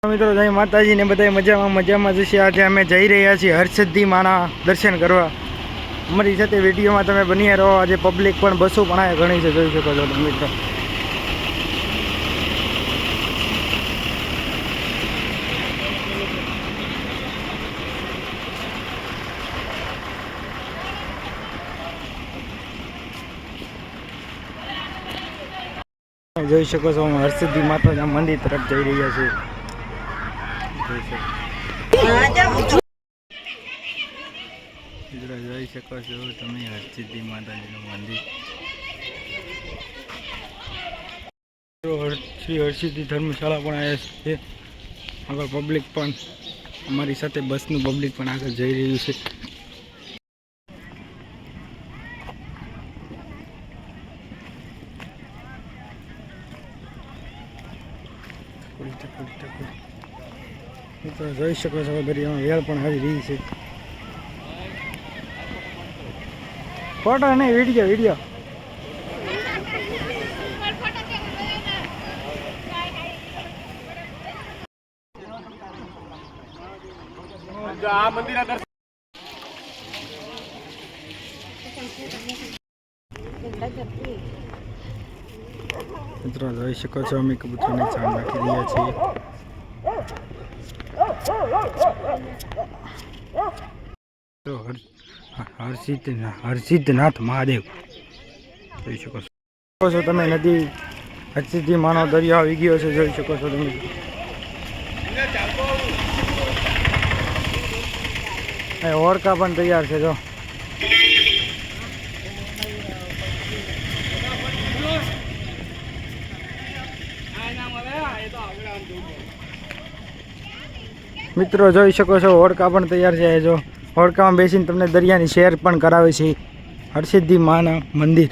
મિત્રો જય માતાજી ને બધા મજામાં જશે। આજે અમે જઈ રહ્યા છીએ હરસિદ્ધિ માના દર્શન કરવા। અમારી સાથે વિડીયોમાં તમે બન્યા રહો। આજે પબ્લિક પણ બસો પણ આ ઘણી છે, જોઈ શકો છો મિત્રો। જોઈ શકો છો હરસિદ્ધિ માતાના મંદિર તરફ જઈ રહ્યા છીએ। જોઈ શકો છો તમે હરસિદ્ધિ માતાજીનું મંદિર। શ્રી હરસિદ્ધિ ધર્મશાળા પણ આવ્યા છે। આગળ પબ્લિક પણ અમારી સાથે બસનું પબ્લિક પણ આગળ જઈ રહ્યું છે। મિત્રો જોઈ શકો છો દરિયામાં વેળ પણ આવી રહી છે। ફોટો નહીં, વિડીયો આ મંદિર મિત્રો જોઈ શકો છો અમે કબૂતરને ચાણ નાખી રહ્યા છીએ। હરસિદ્ધનાથ મહાદેવ જોઈ શકો છો તમે। નદી હરસિદ્ધિ માનો દરિયો આવી ગયો છે, જોઈ શકો છો તમે। ઓરકા પણ તૈયાર છે। જો મિત્રો જોઈ શકો છો ઓરકા પણ તૈયાર છે। જો ઓરકામાં બેસીને તમને દરિયાની સૈર પણ કરાવે છે હરસિદ્ધિ માના મંદિર।